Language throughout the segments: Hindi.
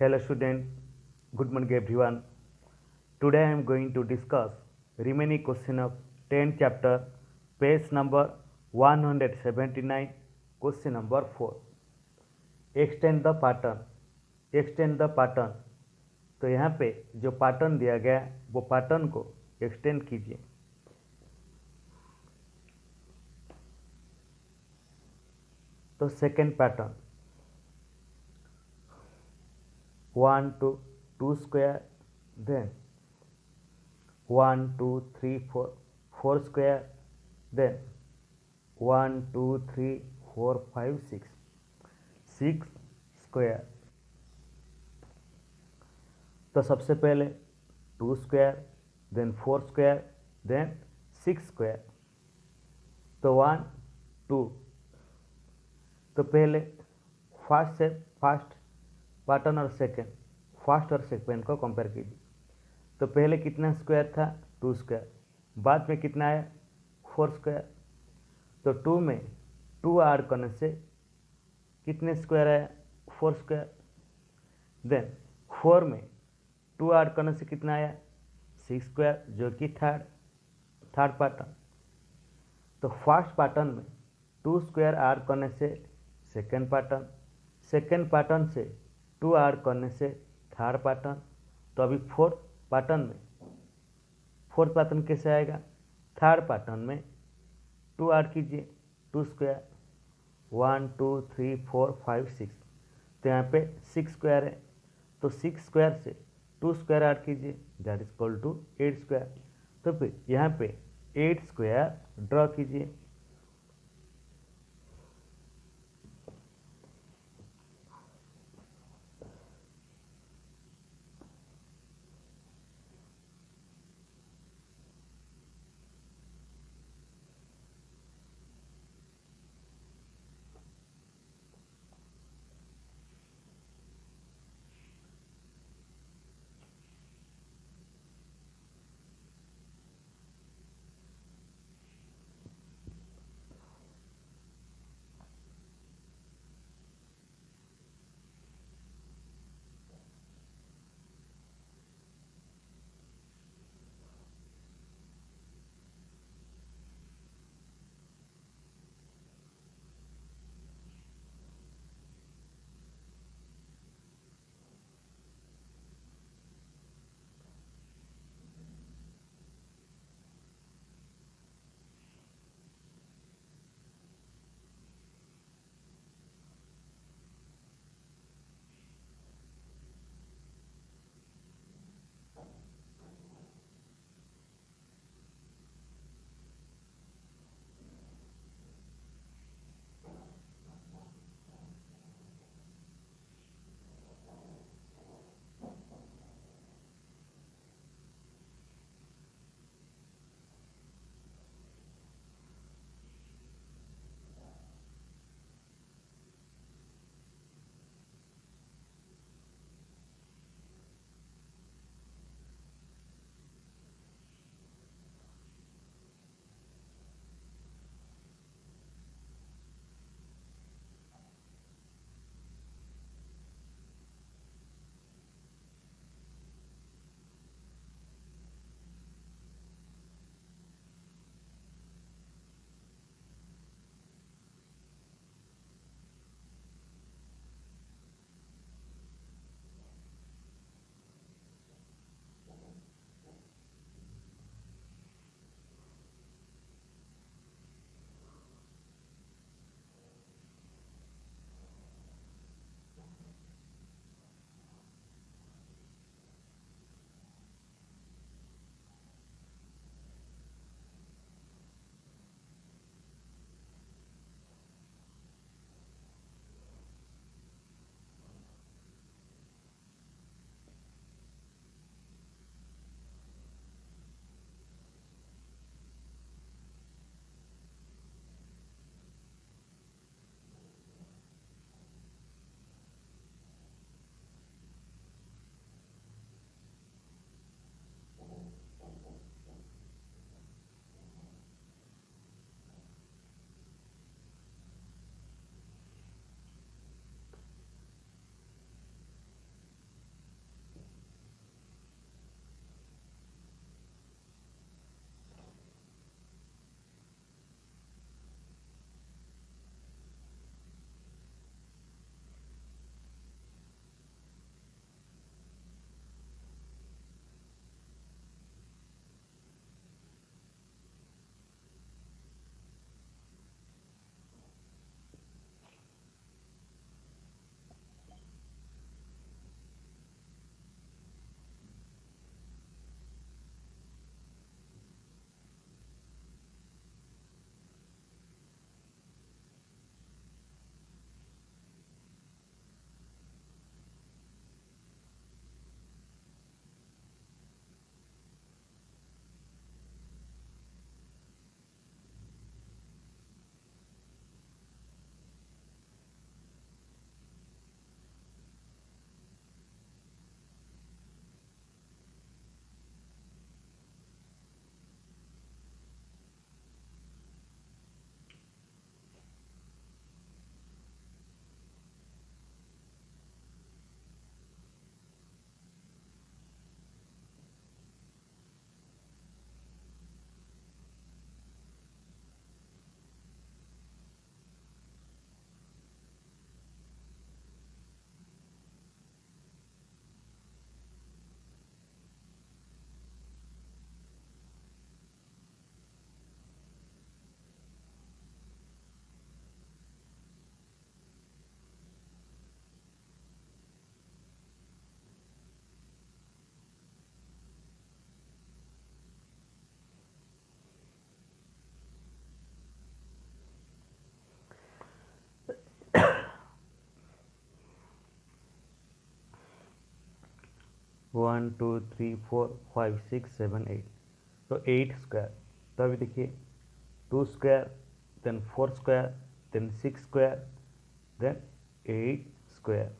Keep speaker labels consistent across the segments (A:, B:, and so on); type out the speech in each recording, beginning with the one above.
A: Hello student, good morning everyone. Today I am going to discuss remaining question of 10th chapter, page number 179, question number 4. Extend the pattern. Extend the pattern. तो यहाँ पे जो पैटर्न दिया गया वो पैटर्न को एक्सटेंड कीजिए. तो second pattern 1 to 2 square, then 1 2 3 4 4 square, then 1 2 3 4 5 6 6 square. तो सबसे पहले 2 square, then 4 square, then 6 square. तो 1 2. तो पहले फर्स्ट पैटर्न और सेकेंड, फर्स्ट और सेकेंड को कंपेयर कीजिए. तो पहले कितना स्क्वायर था? 2 स्क्वायर. बाद में कितना आया? 4 स्क्वायर. तो 2 में 2 ऐड करने से कितने स्क्वायर आया? 4 स्क्वायर. देन 4 में 2 ऐड करने से कितना आया? 6 स्क्वायर, जो कि थर्ड पैटर्न. तो फर्स्ट पैटर्न में 2 स्क्वायर ऐड करने से सेकेंड पैटर्न, सेकेंड पैटर्न से 2 ऐड करने से थर्ड पैटर्न. तो अभी फोर्थ पैटर्न कैसे आएगा? थर्ड पैटर्न में 2 ऐड कीजिए, 2 स्क्वायर, 1 2 3 4 5 6. तो यहाँ पे 6 स्क्वायर है. तो 6 स्क्वायर से 2 स्क्वायर ऐड कीजिए, that is equal to 8 square. तो फिर यहाँ पे 8 स्क्वायर ड्रॉ कीजिए. 1 2 3 4 5 6 7 8, तो 8 स्क्वायर। तो अभी देखिए 2 square, then 4 square, then 6 square, then 8 square.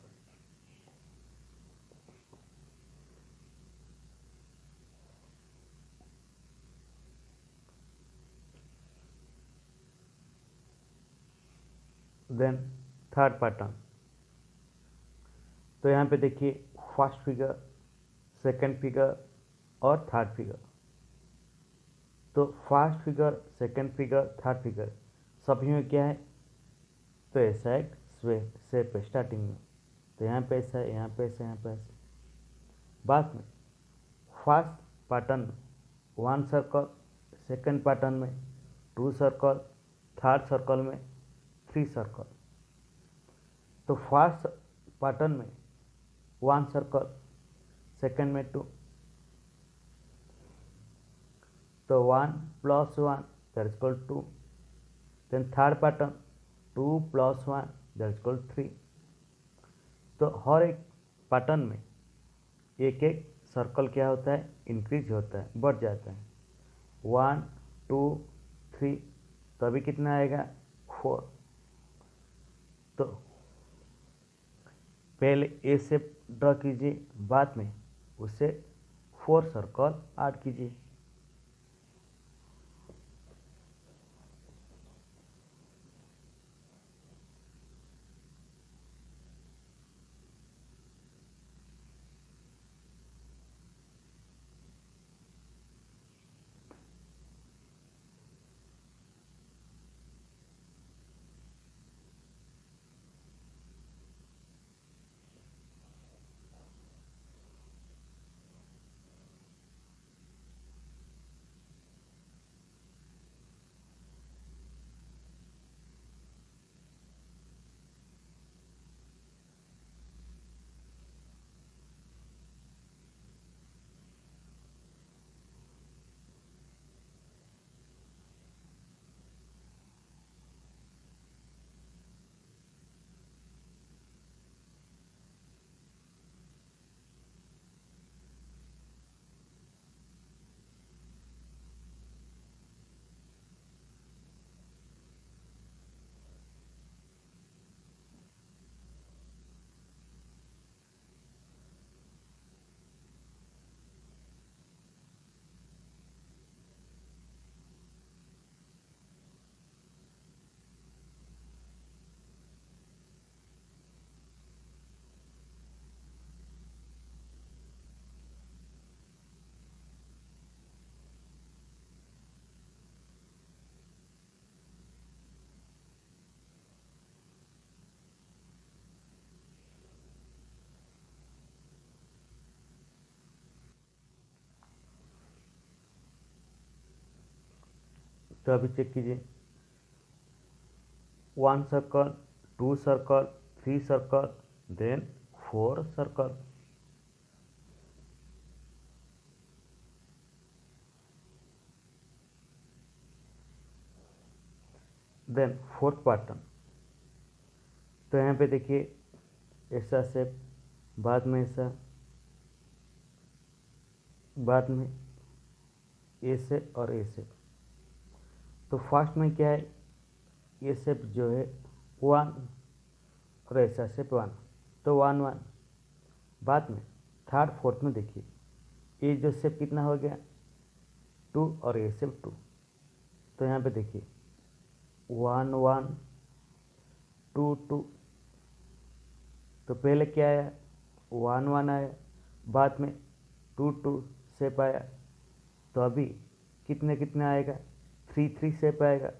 A: Then third pattern, तो यहाँ पे देखिए फर्स्ट फिगर, सेकंड फिगर और थर्ड फिगर। तो first figure, second figure, third figure सभी में क्या है, तो ऐसा एक शेप है स्टार्टिंग में। तो यहाँ पे ऐसा है, यहाँ पे ऐसा, यहाँ पे ऐसा। बाद में फर्स्ट पैटर्न में 1 सर्कल, सेकंड पैटर्न में 2 सर्कल, थर्ड सर्कल में 3 सर्कल। तो फर्स्ट पैटर्न में 1 सर्कल, सेकंड में 2, तो 1 + 1 that is equal 2। Then third pattern 2 + 1 that is equal 3। तो हर एक पैटर्न में एक एक सर्कल क्या होता है, इंक्रीज होता है, बढ़ जाता है। 1 2 3, तो अभी कितना आएगा 4। तो पहले ए शेप ड्रॉ कीजिए, बाद में उसे 4 सर्कल ऐड कीजिए। तो अभी चेक कीजिए, 1 circle, 2 circle, 3 circle, then 4 circle. Then fourth pattern, तो यहाँ पे देखिए ऐसा शेप, बाद में ऐसा, बाद में ए शेप और ए शेप। तो फर्स्ट में क्या है, ये शेप जो है 1 और ऐसा शेप 1, तो 1 1। बाद में थर्ड फोर्थ में देखिए ये जो शेप कितना हो गया 2 और ये शेप 2। तो यहाँ पे देखिए 1 1 2 2, तो पहले क्या आया 1 1 आया, बाद में 2 2 शेप आया। तो अभी कितने कितने आएगा 3 3 शेप आएगा।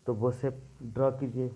A: तो वो शेप ड्रॉ कीजिए।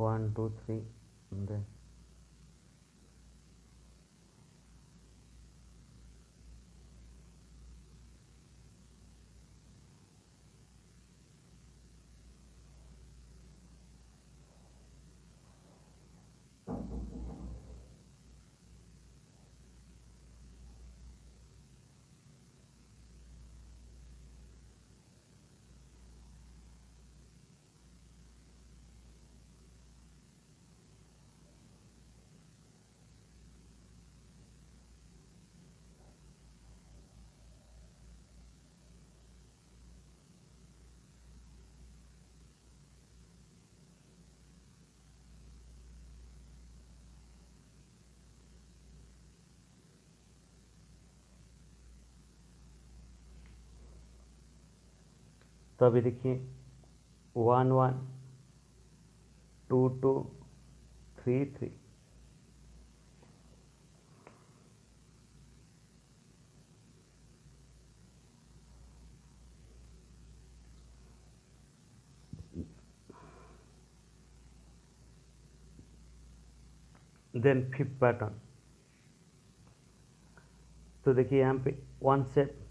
A: 1 2 3 देन तो अभी देखिए 1 1 2 2 3 3 देन फिफ्थ पैटर्न। तो देखिए यहाँ पे 1 शेप,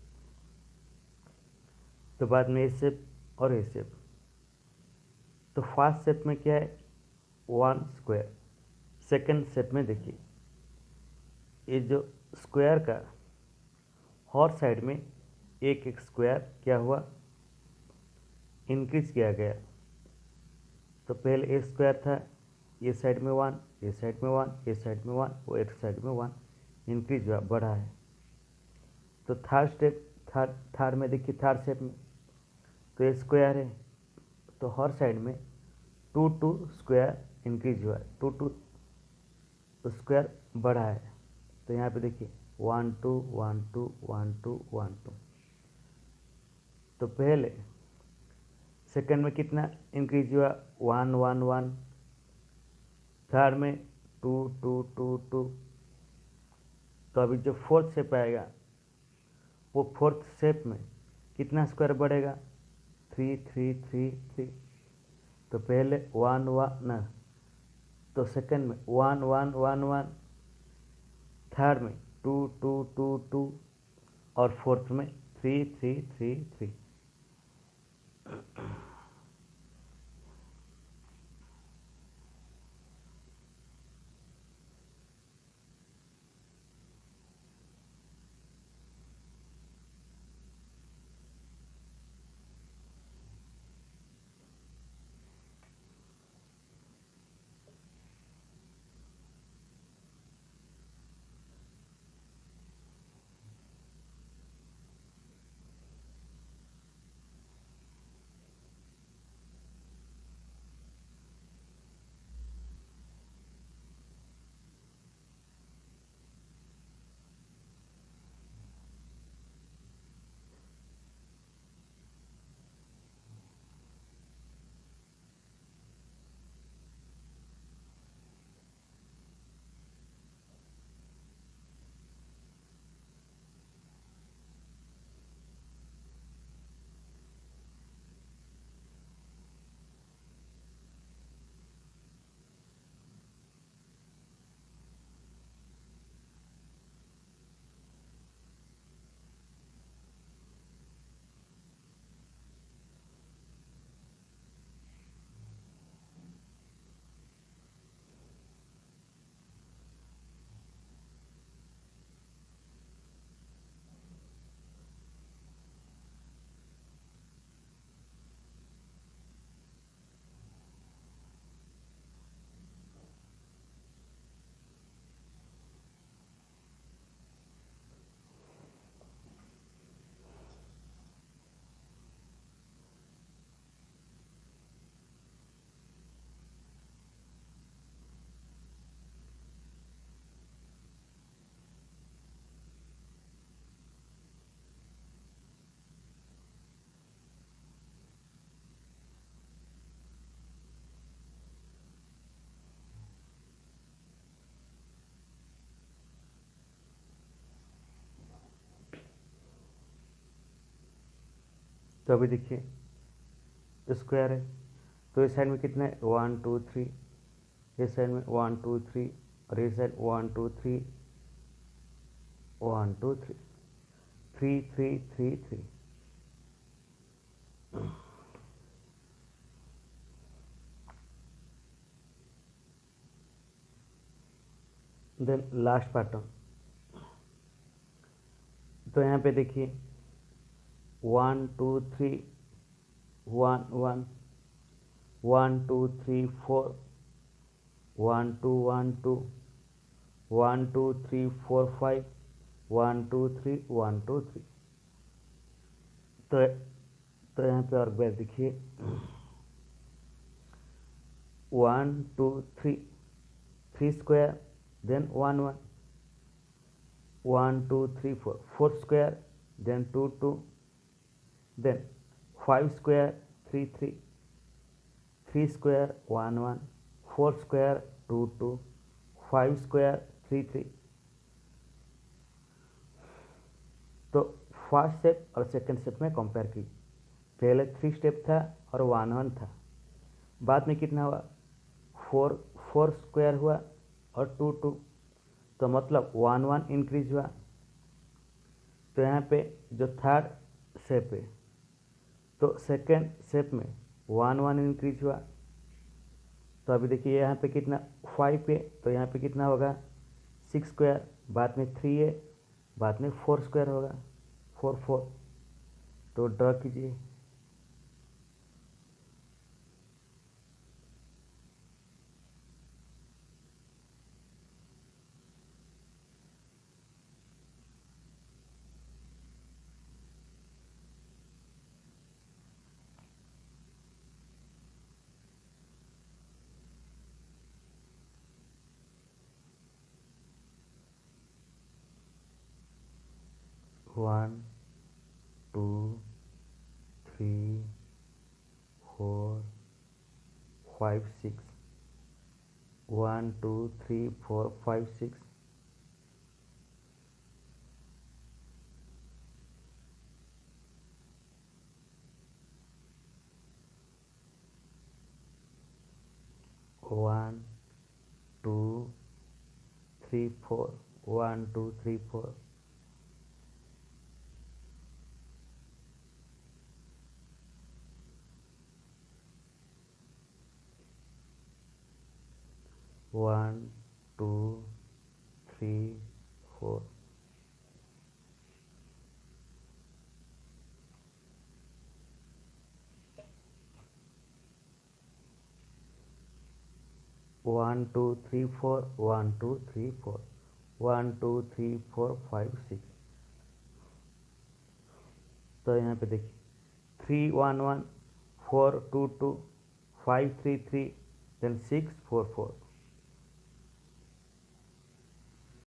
A: तो बाद में ए शेप और ए शेप। तो फर्स्ट शेप में क्या है 1 स्क्वायर। सेकंड शेप में देखिए ये जो स्क्वायर का हर साइड में एक एक स्क्वायर क्या हुआ इंक्रीज किया गया। तो पहले ए स्क्वायर था, ये साइड में 1, ये साइड में 1, ये साइड में 1, वो एक साइड में 1 इंक्रीज हुआ, बढ़ा है। तो थर्ड स्टेप थर्ड में देखिए थर्ड स्टेप में तो ये स्क्वायर है, तो हर साइड में 2 2 स्क्वायर इंक्रीज हुआ है, 2 2 स्क्वायर बढ़ा है। तो यहाँ पे देखिए 1 2 1 2 1 2 1 2। तो पहले सेकंड में कितना इंक्रीज हुआ 1 1 1, थर्ड में 2 2 2 2। तो अभी जो फोर्थ शेप आएगा वो फोर्थ शेप में कितना स्क्वायर बढ़ेगा 3 3 3 3। तो पहले 1 1 ना, तो सेकंड में 1 1 1 1, थर्ड में 2 2 2 2 और फोर्थ में 3 3 3 3। तो अभी देखिए स्क्वायर है, तो इस साइड में कितना है 1 2 3, इस साइड में 1 2 3 और इस साइड 1 2 3 1 2 3 3 3 3 3। देन लास्ट पैटर्न, तो यहाँ पे देखिए 1 2 3 1 1 1 2 3 4 1 2 1 2 1 2 3 4 5 1 2 3 1 2 3। तो यहाँ पे और बार देखिए 1 2 3 3 square, then 1 1 1 2 3 4 4 square, then 2 2, then 5 square 3 3 3 square 1 1 4 square 2 2 5 square 3 3। तो फर्स्ट स्टेप और सेकंड स्टेप में कंपेयर की, पहले 3 स्टेप था और 1 1 था, बाद में कितना हुआ 4 स्क्वायर हुआ और 2 2, तो मतलब 1 1 इंक्रीज हुआ। तो यहाँ पे जो थर्ड स्टेप है, तो सेकंड स्टेप में 1 1 इंक्रीज हुआ। तो अभी देखिए यहाँ पे कितना 5 है, तो यहाँ पे कितना होगा 6 स्क्वायर, बाद में 3 है, बाद में 4 स्क्वायर होगा 4 4। तो ड्रॉ कीजिए। वन 2 3 4 5 6 1 2 3 4 5 6 1 2 3 4 1 2 3 4 1 2 3 4 1 2 3 4 1 2 3 4 1 2 3 4 5 6। तो यहाँ पे देखिए 3 1 1 4 2 2 5 3 3, देन 6 4 4।